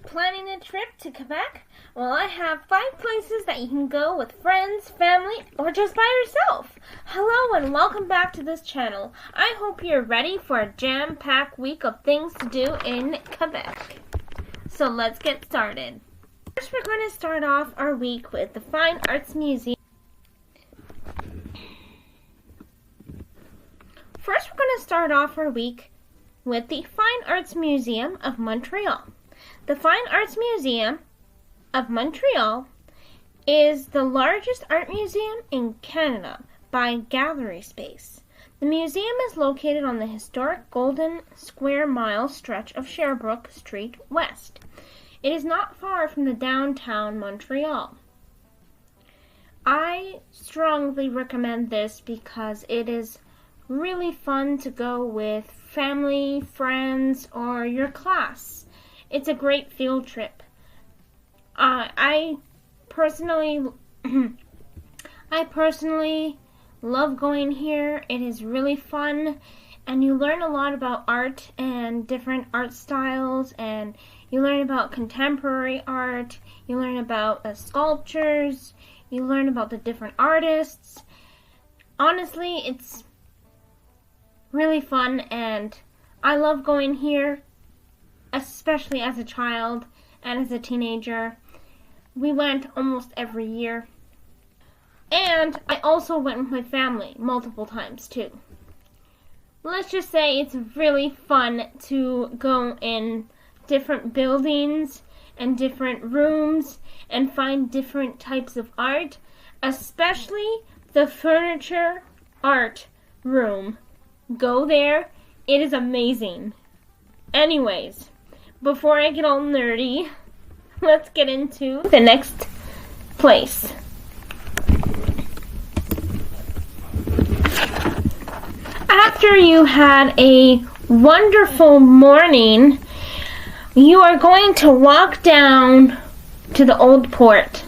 Planning a trip to Quebec? Well, I have 5 places that you can go with friends, family, or just by yourself. Hello and welcome back to this channel. I hope you're ready for a jam-packed week of things to do in Quebec. So let's get started. First, we're going to start off our week with the Fine Arts Museum. The Fine Arts Museum of Montreal. The Fine Arts Museum of Montreal is the largest art museum in Canada by gallery space. The museum is located on the historic Golden Square Mile stretch of Sherbrooke Street West. It is not far from the downtown Montreal. I strongly recommend this because it is really fun to go with family, friends, or your class. It's a great field trip. I personally love going here. It is really fun, and you learn a lot about art and different art styles, and you learn about contemporary art, you learn about sculptures, you learn about the different artists. Honestly, it's really fun, and I love going here, especially as a child and as a teenager. We went almost every year. And I also went with my family multiple times too. Let's just say it's really fun to go in different buildings and different rooms and find different types of art, especially the furniture art room. Go there. It is amazing. Anyways, before I get all nerdy, let's get into the next place. After you had a wonderful morning, you are going to walk down to the Old Port.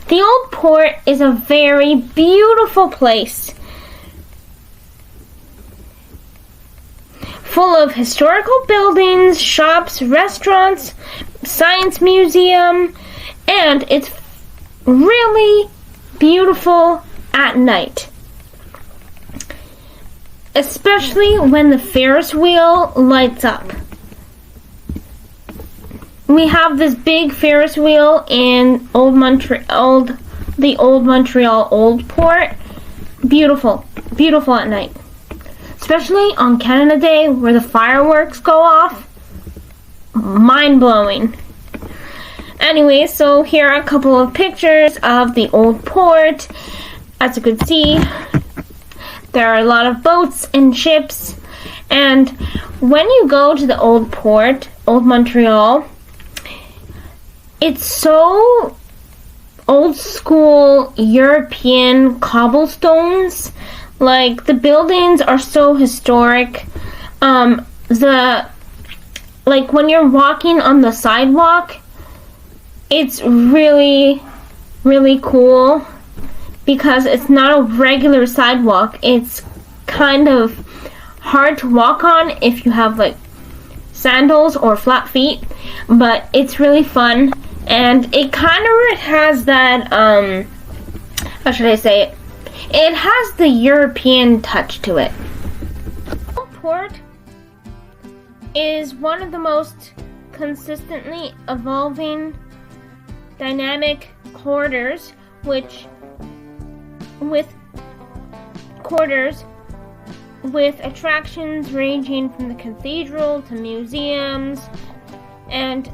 The Old Port is a very beautiful place, full of historical buildings, shops, restaurants, science museum, and it's really beautiful at night. Especially when the Ferris wheel lights up. We have this big Ferris wheel in the Old Montreal Old Port. Beautiful, beautiful at night. Especially on Canada Day where the fireworks go off. Mind-blowing. Anyway, so here are a couple of pictures of the Old Port. As you can see, there are a lot of boats and ships. And when you go to the Old Port, Old Montreal, it's so old school European cobblestones. Like, the buildings are so historic. When you're walking on the sidewalk, it's really, really cool because it's not a regular sidewalk. It's kind of hard to walk on if you have, like, sandals or flat feet, but it's really fun, and it kind of has that, how should I say it? It has the European touch to it. Old Port is one of the most consistently evolving dynamic corridors with attractions ranging from the cathedral to museums. And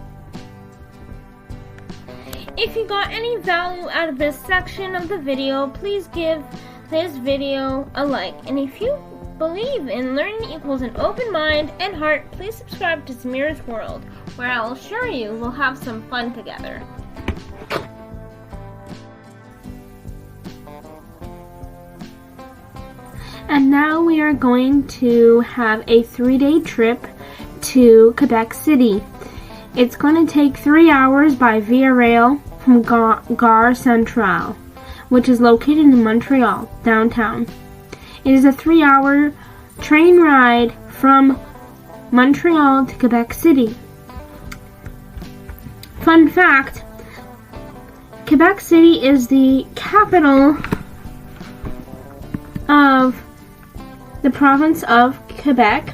if you got any value out of this section of the video, please give this video a like. And if you believe in learning equals an open mind and heart, please subscribe to Samira's World, where I will assure you we'll have some fun together. And now we are going to have a 3-day trip to Quebec City. It's going to take 3 hours by Via Rail from Gare Centrale, which is located in Montreal, downtown. It is a 3-hour train ride from Montreal to Quebec City. Fun fact, Quebec City is the capital of the province of Quebec.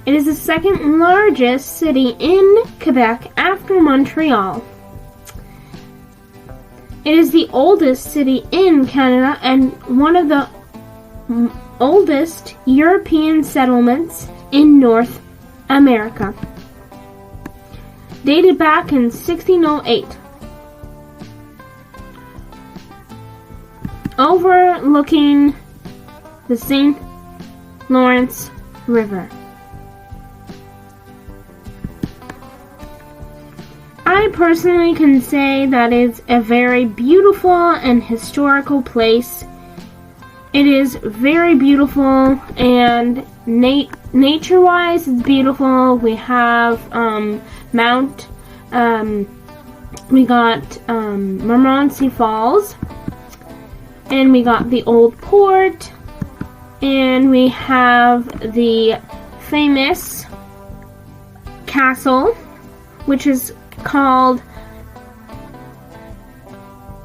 It is the second largest city in Quebec after Montreal. It is the oldest city in Canada and one of the oldest European settlements in North America. Dated back in 1608. Overlooking the St. Lawrence River. I personally can say that it's a very beautiful and historical place. It is very beautiful, and nature-wise it's beautiful. We have we got Montmorency Falls, and we got the Old Port, and we have the famous castle, which is called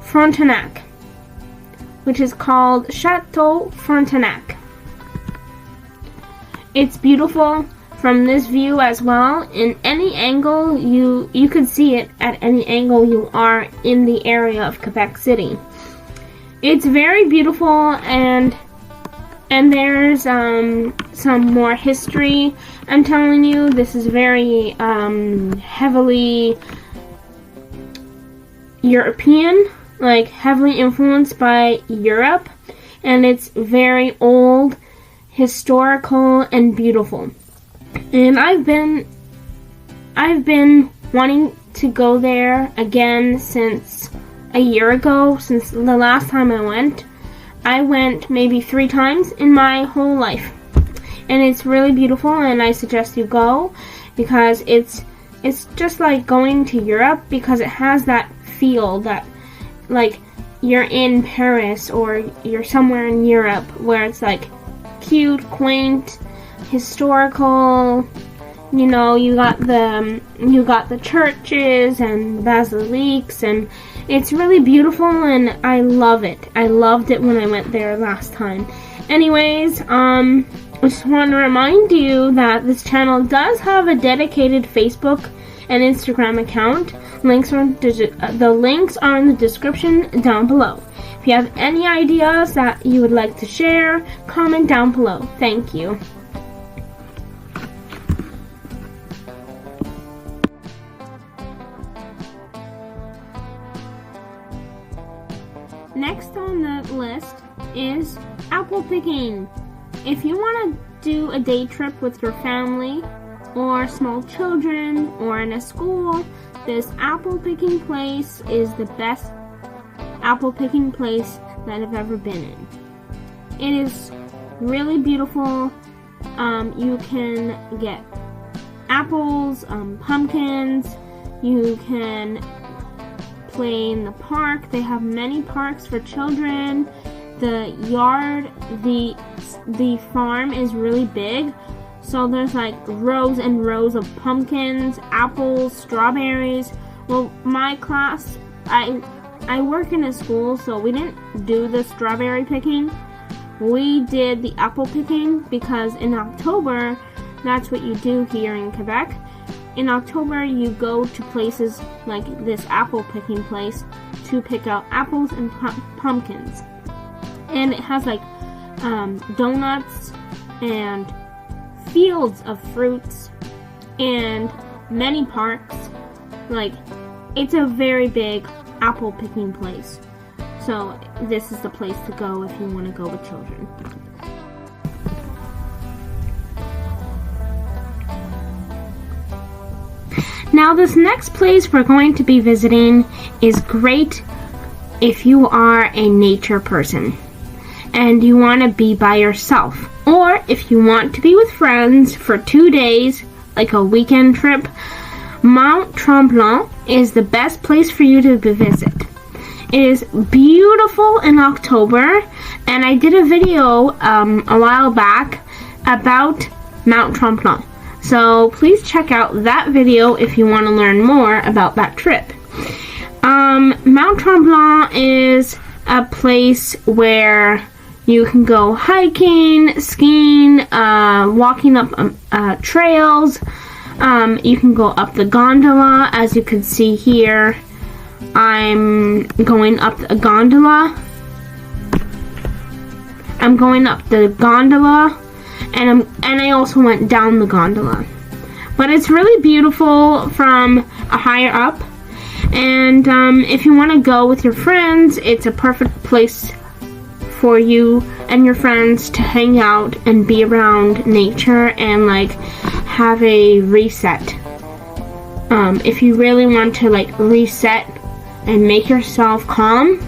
Frontenac, which is called Chateau Frontenac. It's beautiful from this view as well. In any angle, you could see it at any angle you are in the area of Quebec City. It's very beautiful, and there's some more history. I'm telling you, this is very heavily European, like heavily influenced by Europe, and it's very old, historical, and beautiful. And I've been wanting to go there again since a year ago, since the last time I went. I went maybe 3 times in my whole life, and it's really beautiful, and I suggest you go, because it's just like going to Europe, because it has that feel that like you're in Paris or you're somewhere in Europe, where it's like cute, quaint, historical. You know, you got the churches and basiliques, and it's really beautiful, and I love it. I loved it when I went there last time. Anyways, I just want to remind you that this channel does have a dedicated Facebook and Instagram account. The links are in the description down below. If you have any ideas that you would like to share, comment down below. Thank you. Next on the list is apple picking. If you want to do a day trip with your family or small children or in a school, this apple picking place is the best apple picking place that I've ever been in. It is really beautiful. You can get apples, pumpkins. You can play in the park. They have many parks for children. The yard, the farm is really big, so there's like rows and rows of pumpkins, apples, strawberries. Well, my class, I work in a school, so we didn't do the strawberry picking. We did the apple picking, because in October, that's what you do here in Quebec. In October, you go to places like this apple picking place to pick out apples and pumpkins. And it has like donuts and fields of fruits and many parks. Like, it's a very big apple picking place. So this is the place to go if you want to go with children. Now this next place we're going to be visiting is great if you are a nature person and you want to be by yourself, or if you want to be with friends for 2 days, like a weekend trip. Mount Tremblant is the best place for you to visit. It is beautiful in October, and I did a video a while back about Mount Tremblant. So please check out that video if you want to learn more about that trip. Mount Tremblant is a place where you can go hiking, skiing, walking up trails. You can go up the gondola, as you can see here. I'm going up a gondola. I'm going up the gondola, and I also went down the gondola. But it's really beautiful from a higher up. And if you want to go with your friends, it's a perfect place for you and your friends to hang out and be around nature and like have a reset. If you really want to like reset and make yourself calm,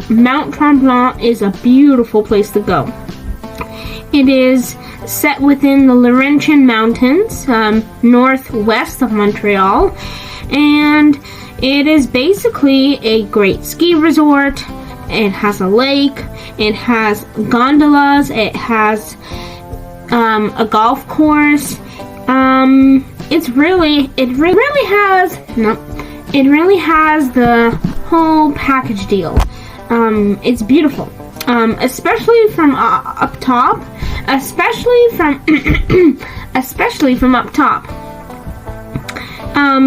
Mount Tremblant is a beautiful place to go. It is set within the Laurentian Mountains, northwest of Montreal, and it is basically a great ski resort. It has a lake, it has gondolas, it has a golf course. It really has the whole package deal. It's beautiful, especially from up top. Especially from up top.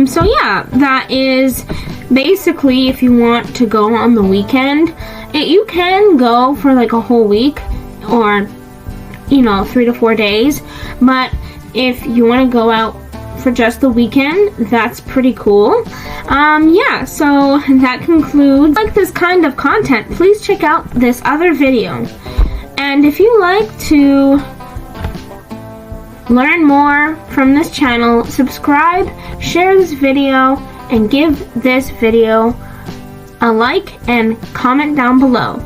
So yeah, that is basically if you want to go on the weekend. You can go for like a whole week or 3 to 4 days, but if you want to go out for just the weekend, that's pretty cool. Yeah, so that concludes this kind of content. Please check out this other video. And if you like to learn more from this channel, subscribe, share this video, and give this video a like and comment down below.